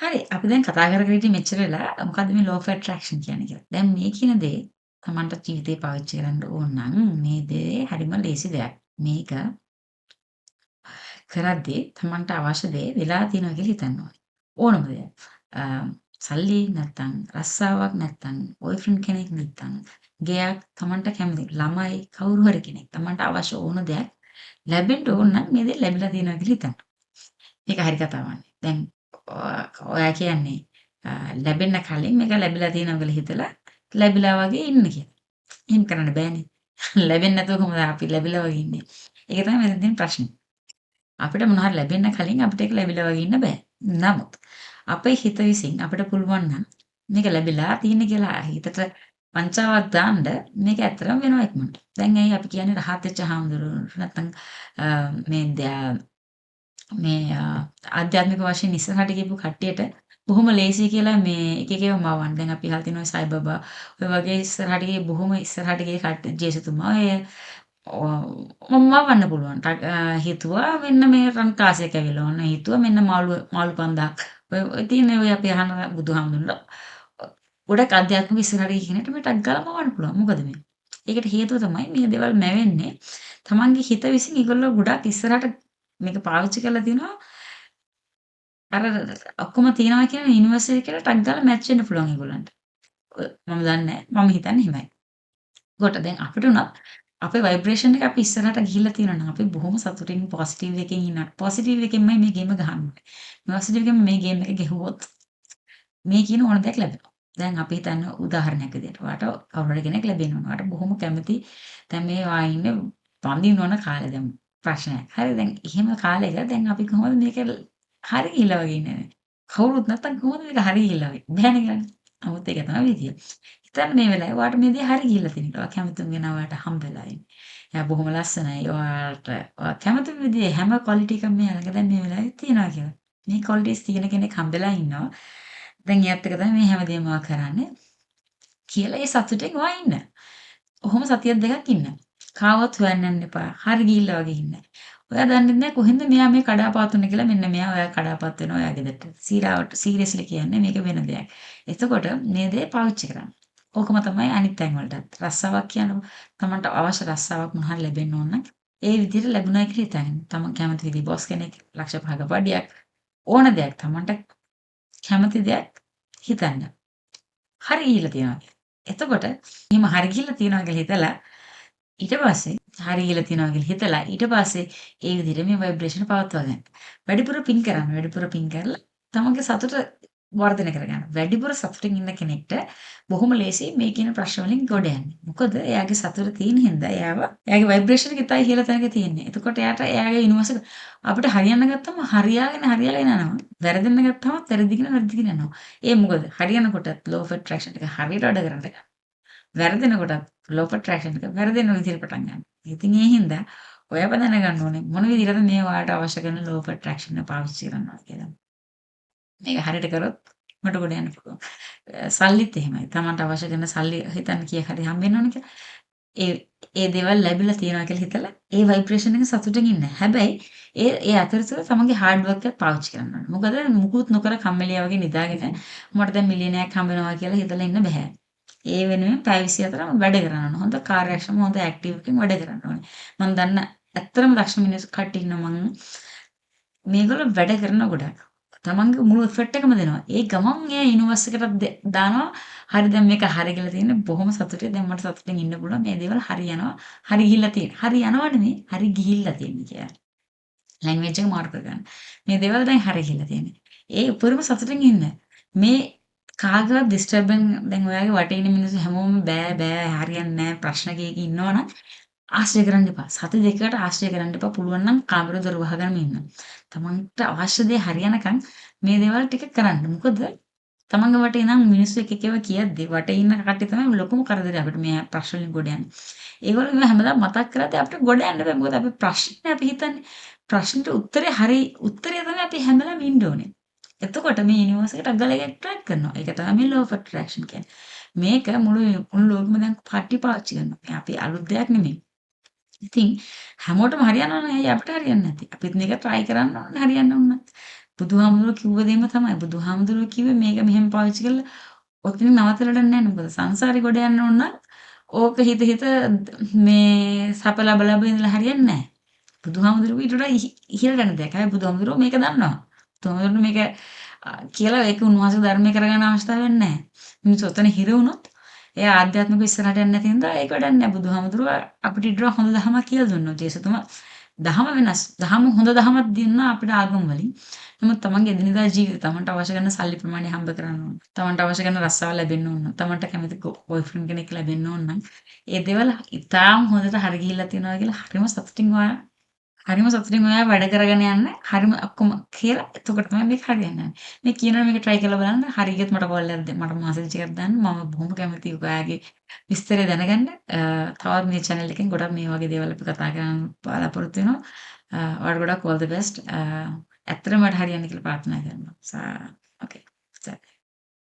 හරි. අපි දැන් කතා කර කර හිටියේ මෙච්චර වෙලා මොකද්ද මේ law of attraction කියන්නේ කියලා. දැන් මේ කියන දේ Tamanට ජීවිතේ පාවිච්චි කරන්න ඕන නම් මේ දේ හරිම ලේසි දෙයක්. මේක කරද්දී Tamanට අවශ්‍ය දේ වෙලා තියෙනවා කියලා හිතන්න ඕනේ. ඕනම දෙයක්. අ සල්ලි නැත්තම් රස්සාවක් නැත්තම් බොයිෆ්‍රෙන්ඩ් කෙනෙක් නැත්තම් ගෙයක් Tamanට කැමති ළමයි කවුරු හරි කෙනෙක් Tamanට අවශ්‍ය ඕන දෙයක් ලැබෙන්න ඕන නම් මේ දේ ලැබිලා තියෙනවා කියලා හිතන්න. මේක හරි කතාවක්නේ. දැන් ඔයා කියන්නේ ලැබෙන්න කලින් මේක ලැබිලා තියෙනවා කියලා හිතලා ලැබිලා වගේ ඉන්න කියලා. එහෙම කරන්න බෑනේ. ලැබෙන්නේ නැතුව කොහොමද අපි ලැබිලා වගේ ඉන්නේ? ඒක තමයි මෙතන තියෙන ප්‍රශ්නේ. අපිට මොනවා හරි ලැබෙන්න කලින් අපිට ඒක ලැබිලා වගේ ඉන්න බෑ. නමුත් අපේ හිත විසින් අපිට පුළුවන් නම් මේක ලැබිලා තියෙන කියලා හිතට වංචාවක් දාන්න මේක ඇත්තටම වෙනවා ඉක්මනට. දැන් ඇයි අපි කියන්නේ රහත් වෙච්ච හාමුදුරුවෝ නැත්නම් මේ මේ ආධ්‍යාත්මික වශයෙන් ඉස්සරහට ගිහපු කට්ටියට බොහොම ලේසියි කියලා මේ එක එක ඒවා මවන්න. දැන් අපි අහලා තිනවා සයිබබා ඔය වගේ ඉස්සරහට ගිය බොහොම ඉස්සරහට ගිය ජේසුතුමා මවන්න පුළුවන්. හිතුවා මෙන්න මේ රන් කාසියක් ඇවිල්ලා ඕන හිතුවා මෙන්න මාළු 5000ක්. ඔය තියෙන ඔය අපි අහන බුදුහාමුදුරන්ලා ගොඩක් ආධ්‍යාත්මික ඉස්සරහට ගිය කෙනෙක්ට මේ ටක් ගාලා මවන්න පුළුවන්. මොකද මේ? ඒකට හේතුව තමයි මේ දේවල් මැවෙන්නේ තමන්ගේ හිත විසින් ඒගොල්ලෝ ගොඩක් ඉස්සරහට මේක පාවිච්චි කරලා තිනවා අර ඔක්කොම තියනවා කියන යුනිවර්ස් එක කියලා ටක් ගාලා මැච් වෙන්න පුළුවන් ඒගොල්ලන්ට. මම දන්නේ නැහැ. මම හිතන්නේ එහෙමයි. කොට දැන් අපිට උනත් අපේ ভাইබ්‍රේෂන් එක අපි ඉස්සරහට ගිහිල්ලා තියෙනවා නම් අපි බොහොම සතුටින් පොසිටිව් එකකින් ඉන්නවා. පොසිටිව් එකෙන්මයි මේ ගේම ගහන්නේ. පොසිටිව් එකෙන් මේ ගේම් එක ගෙහුවොත් මේ කියන ඕන දෙයක් ලැබෙනවා. දැන් අපි හිතන්න උදාහරණයක් විදියට ඔයාට කවුරු හරි කෙනෙක් ලැබෙන්න ඕන. ඔයාට බොහොම කැමති දැන් මේ වා ඉන්නේ වඳින්න ඕන කාලේ දැන් ප්‍රශ්නයක්. හරි දැන් එහෙම කාලයක දැන් අපි කොහොමද මේක හරි ගිහිල්ලා වගේ ඉන්නේ. කවුරුත් නැත්තම් කොහොමද මේක හරි ගිහිල්ලා වගේ. බෑනේ කරන්නේ. නමුත් ඒක තමයි විදිය. හිතන්න මේ වෙලාවේ ඔයාට මේ දේ හරි ගිහිල්ලා තියෙනවා. ඔයා කැමතිම කෙනා ඔයාට හම්බ වෙලා ඉන්නේ. එයා බොහොම ලස්සනයි. ඔයා කැමති විදිහේ හැම ක්වොලිටි එකක්ම එයා ළඟ දැන් මේ වෙලාවේ තියෙනවා කියලා. මේ ක්වොලිටිස් තියෙන කෙනෙක් හම්බෙලා ඉන්නවා. දැන් එයත් එක තමයි මේ හැමදේම ඔයා කරන්නේ කියලා ඒ සතුටෙන් ඔයා ඉන්න. ඔහොම සතියක් දෙකක් ඉන්න. කාවවත් හොයන්න යන්න එපා. හරි ගිහිල්ලා වගේ ඉන්න. ඔයා දන්නේ නැහැ කොහෙන්ද මෙයා මේ කඩාපාත් වුනේ කියලා මෙන්න මෙයා ඔයා කඩාපාත් වෙනවා ඔයා ගෙදරට. සීරාවට සීරියස්ලි කියන්නේ මේක වෙන දෙයක්. එතකොට මේ දේ පාවිච්චි කරන්න. ඕකම තමයි අනිත් තැන් වලටත්. රස්සාවක් කියනකොට තමන්ට අවශ්‍ය රස්සාවක් මොන හරි ලැබෙන්න ඕන නම් ඒ විදිහට ලැබුණා කියලා හිතන්න. තමන් කැමති විදිහ බොස් කෙනෙක් ලක්ෂ 5ක පඩියක් ඕන දෙයක් තමන්ට කැමති දෙයක් හිතන්න. හරි ගිහිල්ලා තියෙනවා කියලා. එතකොට එහෙම හරි ගිහිල්ලා තියෙනවා කියලා හිතලා ඊට පස්සේ හරි ගිහිල්ලා තියෙනවා කියලා හිතලා ඊට පස්සේ ඒ විදිහට මේ ভাইබ්‍රේෂන් පවත්වා ගන්න. වැඩිපුර පින් කරන්න. වැඩිපුර පින් කරලා තමන්ගේ සතුට වර්ධනය කරගන්න. වැඩිපුර සතුටින් ඉන්න කෙනෙක්ට බොහොම ලේසියි මේ කියන ප්‍රශ්න වලින් ගොඩ යන්නේ. මොකද එයාගේ සතුට තියෙන හින්දා එයාගේ ভাইබ්‍රේෂන් එක ඉතයි ඉහළ තැනක තියෙන්නේ. එතකොට එයාගේ යුනිවර්ස් එක අපිට හරියන්න ගත්තම හරියාගෙන යනවා. වැරදෙන්න ගත්තම වැරදිගෙන යනවා. ඒ මොකද හරියනකොට law of attraction එක හරියට වැඩ කරන්න ගන්න. වැරදෙනකොටත් law of attraction එක වැරදෙන විදිහට පටන් ගන්නවා. ඉතින් ඒ හින්දා ඔයාව දැනගන්න ඕනේ මොන විදිහටද මේ ඔයාලට අවශ්‍ය කරන law of attraction එක පාවිච්චි කරනවා කියලා. මේක හරියට කරොත් මට ගොඩ යන්න පුළුවන්. සල්ලිත් එහෙමයි. Tamanට අවශ්‍ය කරන සල්ලි හිතන්න කීයක් හරි හම්බෙන්න ඕන කියලා. ඒ දේවල් ලැබිලා තියෙනවා කියලා හිතලා ඒ ভাইබ්‍රේෂන් එක සතුටින් ඉන්න. හැබැයි ඒ අතරතුර තමන්ගේ හાર્ඩ් වර්ක් එක පාවිච්චි කරන්න ඕනේ. මොකද මුකුත් නොකර කම්මැලියා වගේ නිදාගෙන මට දැන් මිලියනයක් හම්බ වෙනවා කියලා හිතලා ඉන්න බෑ. ඒ වෙනුවෙන් පැය 24ම වැඩ කරන්න ඕනේ. හොඳ කාර්යක්ෂම හොඳ ඇක්ටිව් එකකින් වැඩ කරන්න ඕනේ. මම දන්න ඇත්තටම දක්ෂ මිනිස්සු කට්ටිය ඉන්නවා මම මේගොල්ලෝ වැඩ කරන ගොඩක්. තමන්ගේ මුළු එෆර්ට් එකම දෙනවා. ඒ ගමන් එයා යුනිවර්ස් එකට දානවා. හරි දැන් මේක හරි ගිහලා තියෙන්නේ බොහොම සතුටුයි. දැන් මට සතුටින් ඉන්න පුළුවන්. මේ දේවල් හරි යනවා. හරි ගිහිල්ලා තියෙන්නේ. හරි යනවා නෙමෙයි. හරි ගිහිල්ලා තියෙන්නේ කියලා. ලැන්ග්වේජ් එක මාරු කරගන්න. මේ දේවල් දැන් හරි ගිහිල්ලා තියෙන්නේ. ඒ උපරිම සතුටින් ඉන්න. මේ කාගවත් ඩිස්ටර්බන් දැන් ඔයාගේ වටේ ඉන්න මිනිස්සු හැමෝම බෑ හරියන්නේ නැහැ ප්‍රශ්න කීක ඉන්නවනම් ආශ්‍රය කරන්න එපා. සති දෙකකට ආශ්‍රය කරන්න එපා. පුළුවන් නම් කාමර දොර වහගෙන ඉන්න. තමන්ට අවශ්‍ය දේ හරියනකම් මේ දේවල් ටික කරන්න. මොකද තමන්ගේ වටේ නම් මිනිස්සු එක එක ඒවා කියද්දි වටේ ඉන්න කට්ටිය තමයි ලොකුම කරදරේ අපිට මේ ප්‍රශ්න වලින් ගොඩ යන්නේ. ඒගොල්ලෝ මේ හැමදාම මතක් කරද්දී අපිට ගොඩ යන්න බෑ. මොකද අපි ප්‍රශ්නේ අපි හිතන්නේ ප්‍රශ්නෙට උත්තරය තමයි අපි හැමදාම ඉන්න ඕනේ. එතකොට මේ යුනිවර්ස් එකට අග්ගල එක ඇට්‍රැක්ට් කරනවා. ඒක තමයි මේ law of attraction කියන්නේ. මේක මුළු ලෝකෙම දැන් කට්ටිය පාවිච්චි කරනවා. මේ අපි අලුත් දෙයක් නෙමෙයි. ඉතින් හැමෝටම හරියනවා නම් ඇයි අපිට හරියන්නේ නැත්තේ? අපිත් මේක try කරන්න ඕනේ හරියන්න ඕන. බුදුහාමුදුරුවෝ කිව්ව දේම තමයි. බුදුහාමුදුරුවෝ කිව්වේ මේක මෙහෙම පාවිච්චි කරලා ඔතනින් නවත්තලා යන්න නෑ. මොකද සංසාරේ ගොඩ යන්න ඕන නම් ඕක හිත හිත මේ සප ලබ ලබ ඉඳලා හරියන්නේ නෑ. බුදුහාමුදුරුවෝ ඊට වඩා ඉහළට යන දෙයක්. හැබැයි බුදුහාමුදුරුවෝ මේක දන්නවා. බුදුහාමුදුරුවෝ මේක කියලා ඒක උන්වහන්සේ ධර්මයේ කරගන්න අවස්ථාවක් නැහැ. මිනිස්සු ඔතන හිර වුණොත් එයා ආධ්‍යාත්මික ඉස්සරහට යන්නේ නැති හින්දා ඒක වැඩක් නැහැ. බුදුහාමුදුරුවෝ අපිට ඊට වඩා හොඳ දහමක් කියලා දුන්නා. ජේසුතුමා දහම වෙනස්. දහම හොඳ දහමක් දුන්නා අපිට ආගම් වලින්. නමුත් තමන්ගේ එදිනෙදා ජීවිතය තමන්ට අවශ්‍ය කරන සල්ලි ප්‍රමාණය හම්බ කරන්න ඕන. තමන්ට අවශ්‍ය කරන රස්සාව ලැබෙන්න ඕන. තමන්ට කැමති බොයිෆ්‍රෙන්ඩ් කෙනෙක් ලැබෙන්න ඕන නම් ඒ දේවල් ඉතාම හොඳට හරි ගිහිල්ලා තියෙනවා කියලා හරිම සතුටින් ඔයා හරිම සතුටින් ඔයා වැඩ කරගෙන යන්න. හරිම ඔක්කොම කියලා එතකොට තමයි මේක හරියන්නේ. මේ කියනවා මේක try කරලා බලන්න. හරි ගියොත් මට call එකක් දෙන්න. මට message එකක් දාන්න. මම බොහොම කැමතියි ඔයාගේ විස්තරය දැනගන්න. තවත් මේ channel එකෙන් ගොඩක් මේ වගේ දේවල් අපි කතා කරන්න බලාපොරොත්තු වෙනවා. ඔයාලට ගොඩක් all the best. ඇත්තටම මට හරියන්න කියලා ප්‍රාර්ථනා කරනවා.